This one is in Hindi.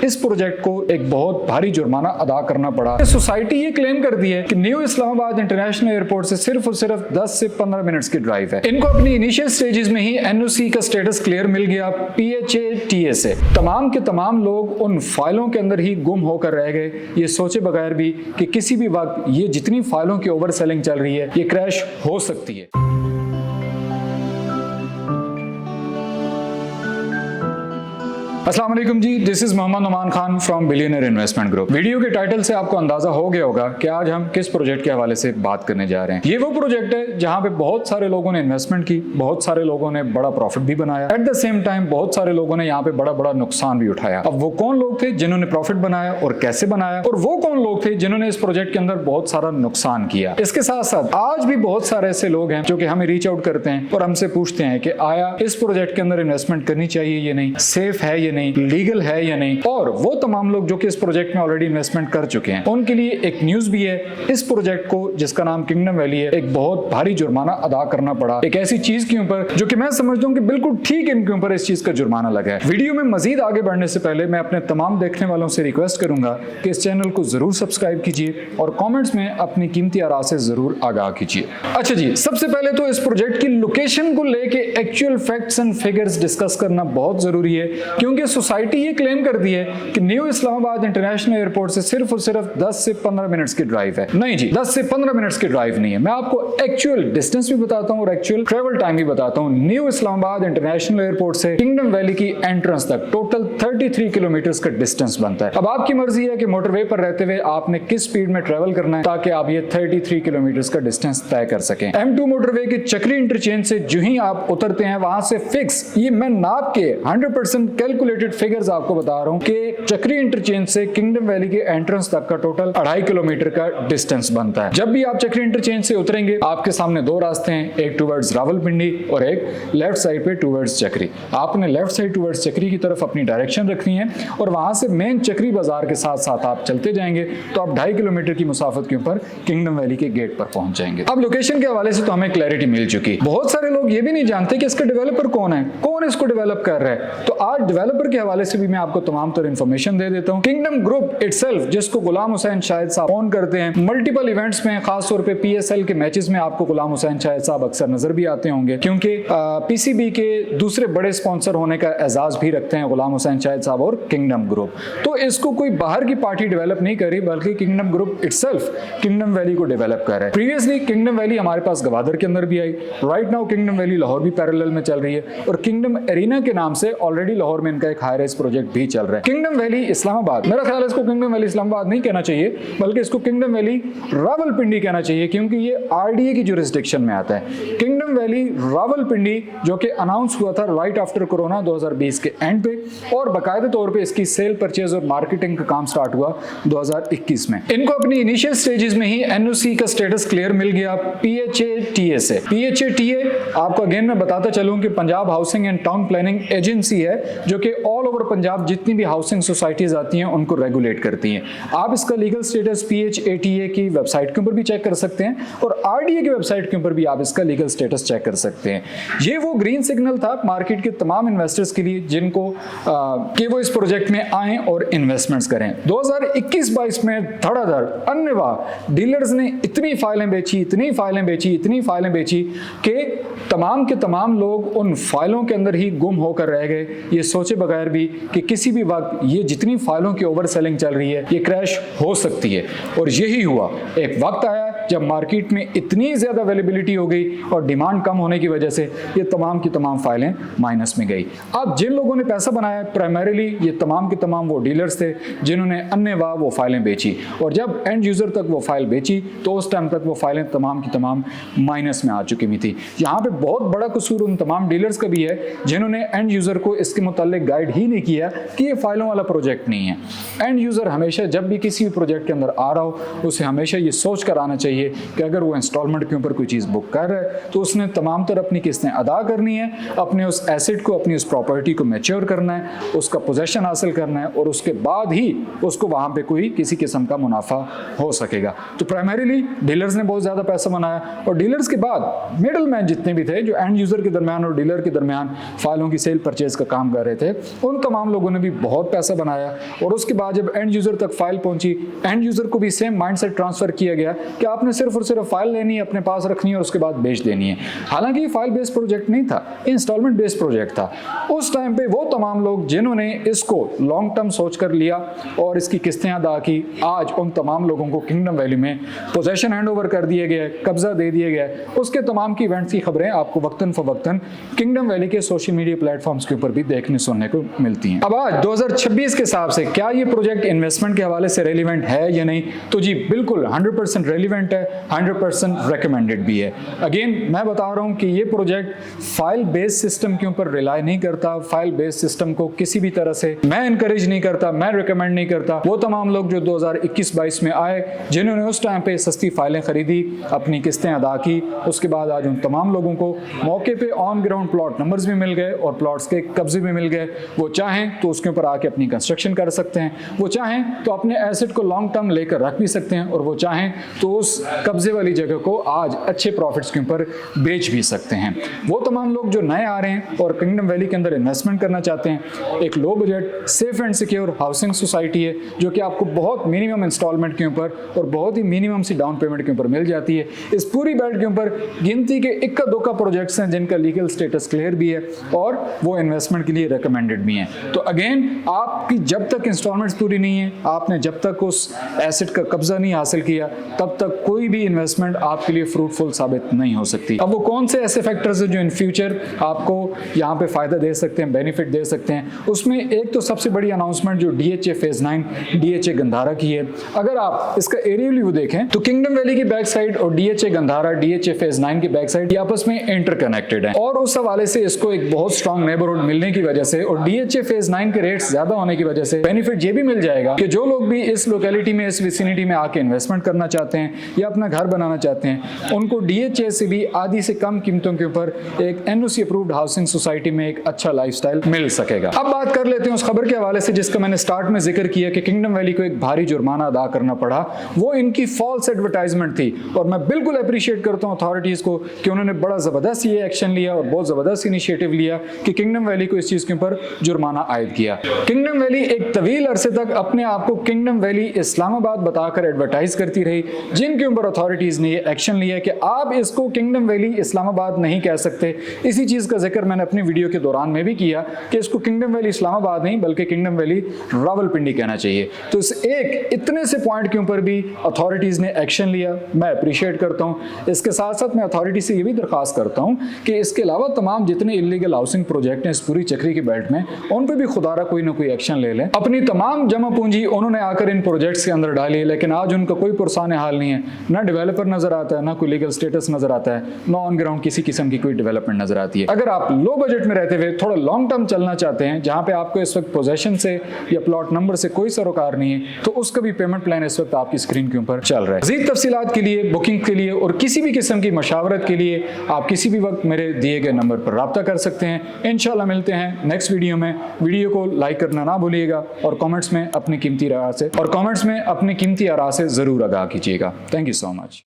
इस प्रोजेक्ट को एक बहुत भारी जुर्माना अदा करना पड़ा। सोसाइटी ये क्लेम करती है कि न्यू इस्लामाबाद इंटरनेशनल एयरपोर्ट से सिर्फ और सिर्फ 10 से 15 मिनट्स की ड्राइव है। इनको अपनी इनिशियल स्टेजेस में ही एनओसी का स्टेटस क्लियर मिल गया PHATA से। तमाम के तमाम लोग उन फाइलों के अंदर ही गुम होकर रह गए, ये सोचे बगैर भी कि किसी भी वक्त ये जितनी फाइलों की ओवर सेलिंग चल रही है ये क्रैश हो सकती है। अस्सलाम वालेकुम जी, this is Mohammad Numan Khan from billionaire investment group. Video के टाइटल से आपको अंदाजा हो गया होगा कि आज हम किस प्रोजेक्ट के हवाले से बात करने जा रहे हैं। ये वो प्रोजेक्ट है जहां पे बहुत सारे लोगों ने इन्वेस्टमेंट की, बहुत सारे लोगों ने बड़ा प्रॉफिट भी बनाया, एट द सेम टाइम बहुत सारे लोगों ने यहाँ पे बड़ा बड़ा नुकसान भी उठाया। अब वो कौन लोग थे जिन्होंने प्रॉफिट बनाया और कैसे बनाया, और वो कौन लोग थे जिन्होंने इस प्रोजेक्ट के अंदर बहुत सारा नुकसान किया। इसके साथ साथ आज भी बहुत सारे ऐसे लोग हैं जो कि हमें रीच आउट करते हैं और हमसे पूछते हैं कि आया इस प्रोजेक्ट के अंदर इन्वेस्टमेंट करनी चाहिए या नहीं, सेफ है या नहीं, लीगल है या नहीं। और वो तमाम लोग जो कि इस प्रोजेक्ट में ऑलरेडी इन्वेस्टमेंट कर चुके हैं उनके लिए एक न्यूज भी है। इस प्रोजेक्ट को जिसका नाम किंगडम वैली है, एक बहुत भारी जुर्माना अदा करना पड़ा एक ऐसी चीज के ऊपर जो कि मैं समझता हूं कि बिल्कुल ठीक इनके ऊपर इस चीज का जुर्माना लगा है। वीडियो में मजीद आगे बढ़ने से पहले मैं अपने तमाम देखने वालों से रिक्वेस्ट करूंगा कि इस चैनल को जरूर सब्सक्राइब कीजिए और कॉमेंट्स में अपनी कीमती आरा से जरूर आगाह कीजिए। अच्छा जी, सबसे पहले तो इस प्रोजेक्ट की लोकेशन को लेके actual facts and figures discuss करना बहुत जरूरी है, क्योंकि सोसाइटी ये क्लेम करती है कि न्यू इस्लामाबाद इंटरनेशनल एयरपोर्ट से सिर्फ और सिर्फ 10 से 15 मिनट्स की ड्राइव है। नहीं जी, 10 से 15 मिनट्स की ड्राइव नहीं है। मैं आपको एक्चुअल डिस्टेंस भी बताता हूं और एक्चुअल ट्रेवल टाइम भी बताता हूं। न्यू इस्लामाबाद इंटरनेशनल एयरपोर्ट से किंगडम वैली की एंट्रेंस तक टोटल 33 किलोमीटर का डिस्टेंस बनता है। अब आपकी मर्जी है कि मोटरवे पर रहते हुए आपने किस स्पीड में ट्रेवल करना है ताकि आप ये 33 किलोमीटर का डिस्टेंस तय कर सकें। M2 मोटरवे के चक्री इंटरचेंज से जो ही आप उतरते हैं वहां से फिक्स, ये मैं नाप के 100% कैलकुलेटेड फिगर्स आपको बता रहा हूं कि चक्री इंटरचेंज से किंगडम वैली के एंट्रेंस तक का टोटल 2.5 किलोमीटर का डिस्टेंस बनता है। जब भी आप चक्री इंटरचेंज से उतरेंगे आपके सामने दो रास्ते हैं, एक टुवर्ड्स रावलपिंडी और एक लेफ्ट साइड पे टुवर्ड्स चक्री। आपने लेफ्ट साइड टुवर्ड्स चक्री की तरफ अपनी डायरेक्शन रखनी है और वहां से मेन चक्री बाजार के साथ साथ आप चलते जाएंगे तो आप 2.5 किलोमीटर की मुसाफत के ऊपर किंगडम वैली के गेट पर पहुंच जाएंगे। अब लोकेशन के हवाले से तो हमें क्लैरिटी मिल चुकी। बहुत सारे लोग ये भी नहीं जानते कि इसका डेवलपर कौन है, कौन इसको डेवलप कर रहा है। तो आज डेवलपर के हवाले से भी मैं आपको तमाम तरह इंफॉर्मेशन दे देता हूं। किंगडम ग्रुप इटसेल्फ, जिसको गुलाम हुसैन शाहिद साहब ओन करते हैं, मल्टीपल इवेंट्स में खास तौर पे PSL के मैचेस में आपको गुलाम हुसैन शाहिद साहब अक्सर नजर भी आते होंगे, क्योंकि PCB के दूसरे बड़े स्पॉन्सर होने का एजाज भी रखते हैं गुलाम हुसैन शाहिद साहब और किंगडम ग्रुप। तो इसको कोई बाहर की पार्टी डेवलप नहीं करी, बल्कि kingdom group itself kingdom valley को डेवलप कर रहा है। प्रीवियसली किंगडम वैली हमारे पास गवादर के अंदर भी आई, right now Kingdom Valley Lahore भी पैरेलल में चल रही है और किंगडम एरिना के नाम से ऑलरेडी लाहौर में इनका एक हाई राइज प्रोजेक्ट भी चल रहा है। किंगडम वैली इस्लामाबाद, मेरा ख्याल है इसको किंगडम वैली इस्लामाबाद नहीं कहना चाहिए, बल्कि इसको किंगडम वैली रावलपिंडी कहना चाहिए, क्योंकि ये RDA की जुरिस्डिक्शन में आता है। किंगडम वैली रावलपिंडी जो कि अनाउंस हुआ था राइट आफ्टर कोरोना 2020 के एंड पे, और बाकायदा तौर पे इसकी सेल परचेज और मार्केटिंग का काम स्टार्ट हुआ 2021 में। इनको अपनी इनिशियल स्टेजेस में ही NOC का स्टेटस क्लियर मिल गया PHATA से। PHATA आपको अगेन मैं बताता चलूं कि Punjab housing and town planning agency है जो कि ऑल ओवर पंजाब जितनी भी हाउसिंग सोसाइटीज आती हैं उनको रेगुलेट करती हैं। आप इसका लीगल स्टेटस PHATA की वेबसाइट के ऊपर भी चेक कर सकते हैं और RDA की वेबसाइट के ऊपर भी आप इसका लीगल स्टेटस चेक कर सकते हैं। ये वो ग्रीन सिग्नल था मार्केट के तमाम इन्वेस्टर्स के लिए जिनको कि वो इस प्रोजेक्ट में आए और इन्वेस्टमेंट्स करें। 2021-22 में धड़ाधड़ अन्यवाह डीलर्स ने इतनी फाइलें बेची, इतनी फाइलें बेची, इतनी फाइलें बेची कि तमाम के तमाम लोग उन फाइलों के अंदर ही गुम होकर रह गए, ये सोचे बगैर भी कि किसी भी वक्त ये जितनी फाइलों की ओवर सेलिंग चल रही है ये क्रैश हो सकती है। और यही हुआ। एक वक्त आया जब मार्केट में इतनी ज्यादा अवेलेबिलिटी हो गई और डिमांड कम होने की वजह से ये तमाम की तमाम फाइलें माइनस में गई। अब जिन लोगों ने पैसा बनाया प्राइमरीली ये तमाम के तमाम वो डीलर्स थे जिन्होंने अन्यवाह वो फाइलें बेची, और जब एंड यूजर तक वो फाइल बेची तो उस टाइम तक वो फाइलें तमाम की तमाम माइनस में आ चुकी हुई थी। यहाँ पे बहुत बड़ा कसूर उन तमाम डीलर्स का भी है जिन्होंने एंड यूजर को इसके मुतालिक गाइड ही नहीं किया कि ये फाइलों वाला प्रोजेक्ट नहीं है। एंड यूजर हमेशा जब भी किसी भी प्रोजेक्ट के अंदर आ रहा हो उसे हमेशा ये सोच कर आना चाहिए चाहिए कि अगर वो इंस्टॉलमेंट के ऊपर कोई चीज़ बुक कर रहा है तो उसने तमाम तरह अपनी किस्तें अदा करनी है, अपने उस एसेट को, अपनी उस प्रॉपर्टी को मैच्योर करना है, उसका पोजेशन हासिल करना है और उसके बाद ही उसको वहाँ पे कोई किसी किस्म का मुनाफा हो सकेगा। तो प्राइमरीली डीलर्स ने बहुत ज़्यादा पैसा बनाया और डीलर्स के बाद मिडल मैन जितने भी थे जो एंड यूज़र के दरमियान और डीलर के दरमियान फाइलों की सेल परचेज का काम कर रहे थे, उन तमाम लोगों ने भी बहुत पैसा बनाया। और उसके बाद जब एंड यूज़र तक फाइल पहुंची, एंड यूज़र को भी सेम माइंडसेट ट्रांसफर किया गया कि आपने सिर्फ और सिर्फ फाइल लेनी है, अपने पास रखनी है और उसके बाद बेच देनी है। हालांकि ये फाइल बेस्ड प्रोजेक्ट नहीं था, इंस्टॉलमेंट बेस्ड प्रोजेक्ट था। उस टाइम पे वो तमाम लोग जिन्होंने इसको लॉन्ग टर्म सोच कर लिया और इसकी किस्तें अदा की, आज उन तमाम लोगों को किंगडम वैली में पोजेशन हैंड ओवर कर दिए गए, कब्जा दे दिए गए। उसके तमाम की इवेंट्स की खबरें आपको वक्तन फवक्तन किंगडम वैली के सोशल मीडिया प्लेटफॉर्म्स के ऊपर भी देखने सुनने को मिलती हैं। अब आज 2026 के हिसाब से क्या ये प्रोजेक्ट इन्वेस्टमेंट के हवाले से रेलिवेंट है या नहीं? तो जी बिल्कुल 100% रेलिवेंट है, 100% रिकमेंडेड भी है। अगेन मैं बता रहा हूं कि ये प्रोजेक्ट फाइल बेस्ड सिस्टम के ऊपर रिलाई नहीं करता। फाइल बेस्ड सिस्टम को किसी भी तरह से मैं इनकरेज नहीं करता, मैं रिकमेंड नहीं करता। वो तमाम लोग जो 2021-22 में आए, जिन्होंने उस टाइम पे सस्ती फाइलें खरीदी, अपनी किस्तें अदा की, उसके बाद आज उन तमाम लोगों को मौके पे ऑन ग्राउंड प्लॉट नंबर्स भी मिल गए और प्लॉट्स के कब्जे भी मिल गए। वो चाहें तो उसके ऊपर आके अपनी कंस्ट्रक्शन कर सकते हैं, वो चाहें तो अपने एसेट को लॉन्ग टर्म लेकर रख भी सकते हैं और वो चाहें तो उस कब्जे वाली जगह को आज अच्छे प्रॉफिट्स के ऊपर बेच भी सकते हैं। वो तमाम लोग जो नए आ रहे हैं और किंगडम वैली के अंदर इन्वेस्टमेंट करना चाहते हैं, एक low budget safe and secure housing society है जो कि आपको बहुत मिनिमम इंस्टॉलमेंट के ऊपर और बहुत ही मिनिमम सी डाउन पेमेंट के ऊपर मिल जाती है। इस पूरी बेल्ट के ऊपर गिनती के इक्का दुक्का प्रोजेक्ट्स हैं जिनका लीगल स्टेटस क्लियर भी है और वो इन्वेस्टमेंट के लिए रिकमेंडेड भी हैं। तो अगेन आपकी जब तक इंस्टॉलमेंट्स पूरी नहीं है, आपने जब तक उस एसेट का कब्जा नहीं हासिल किया, तब तक कोई भी इन्वेस्टमेंट आपके लिए फ्रूटफुल साबित नहीं हो सकती। अब वो कौन से ऐसे फैक्टर्स हैं जो इन फ्यूचर आपको यहाँ पे फायदा दे सकते हैं, बेनिफिट दे सकते हैं? उसमें एक तो सबसे बड़ी अनाउंसमेंट जो DHA फेज 9 DHA गंधारा की है। अगर आप इसका एरियल व्यू देखें तो किंगडम वैली की बैक साइड और DHA गंधारा DHA फेज 9 की बैक साइड आपस में इंटरकनेक्टेड है और उस हवाले से इसको एक बहुत स्ट्रॉन्ग नेबरहुड मिलने की वजह से और DHA फेज 9 के रेट्स ज्यादा होने की वजह से बेनिफिट ये भी मिल जाएगा कि जो लोग भी इस लोकेलिटी में, इस विसिनिटी में आके इन्वेस्टमेंट करना चाहते हैं या अपना घर बनाना चाहते हैं, उनको DHA से भी आधी से कम कीमतों के ऊपर एक NOC अप्रूव्ड हाउसिंग सोसाइटी में एक अच्छा लाइफस्टाइल मिल सकेगा। अब बात कर लेते हैं उस खबर के हवाले से जिसका मैंने स्टार्ट में जिक्र किया कि किंगडम वैली को एक भारी जुर्माना अदा करना पड़ा। वो इनकी फॉल्स एडवर्टाइजमेंट थी और मैं बिल्कुल अप्रिशिएट करता हूं अथॉरिटीज को कि उन्होंने बड़ा जबरदस्त ये एक्शन लिया और बहुत जबरदस्त इनिशिएटिव लिया कि किंगडम वैली को इस चीज के ऊपर जुर्माना आयद किया। किंगडम वैली एक तवील अरसे तक अपने आप को किंगडम वैली इस्लामाबाद बताकर एडवर्टाइज करती रही, जिनके ऊपर अथॉरिटीज ने ये एक्शन लिया कि आप इसको किंगडम वैली इस्लामाबाद नहीं कह सकते। इसी चीज का जिक्र मैंने अपनी वीडियो के दौरान में भी किया कि इसको किंगडम वैली इस्लामाबाद नहीं बल्कि किंगडम वैली रावलपिंडी कहना चाहिए। तो इस एक इतने से पॉइंट के ऊपर भी अथॉरिटीज ने एक्शन लिया, मैं अप्रिशिएट करता हूं। इसके साथ साथ मैं अथॉरिटी से ये भी दरखास्त करता हूं कि इसके अलावा तमाम जितने इलीगल हाउसिंग प्रोजेक्ट हैं इस पूरी चक्री की बेल्ट में, उन पे भी खुदारा कोई ना कोई एक्शन ले लें। अपनी तमाम जमा पूंजी उन्होंने आकर इन प्रोजेक्ट्स के अंदर डाली, लेकिन आज उनका कोई पुरसान हाल नहीं है, ना डेवलपर नजर आता है, ना कोई लीगल स्टेटस नजर आता है, ना ऑन ग्राउंड किसी किस्म की कोई डेवलपमेंट नजर आती है। अगर आप लो बजट में रहते हुए थोड़ा लॉन्ग टर्म चलना चाहते हैं, जहां पे आपको इस वक्त पोजेशन से या प्लॉट नंबर से कोई सरोकार नहीं है, तो उसका भी पेमेंट प्लान इस वक्त आपकी स्क्रीन के ऊपर चल रहा है। मज़ीद तफसीलात के लिए, बुकिंग के लिए और किसी भी किस्म की मशावरत के लिए आप किसी भी वक्त मेरे दिए गए नंबर पर राब्ता कर सकते हैं। इंशाल्लाह मिलते हैं नेक्स्ट वीडियो में। वीडियो को लाइक करना ना भूलिएगा और कमेंट्स में अपनी कीमती राय से जरूर आगाह कीजिएगा। Thank you so much.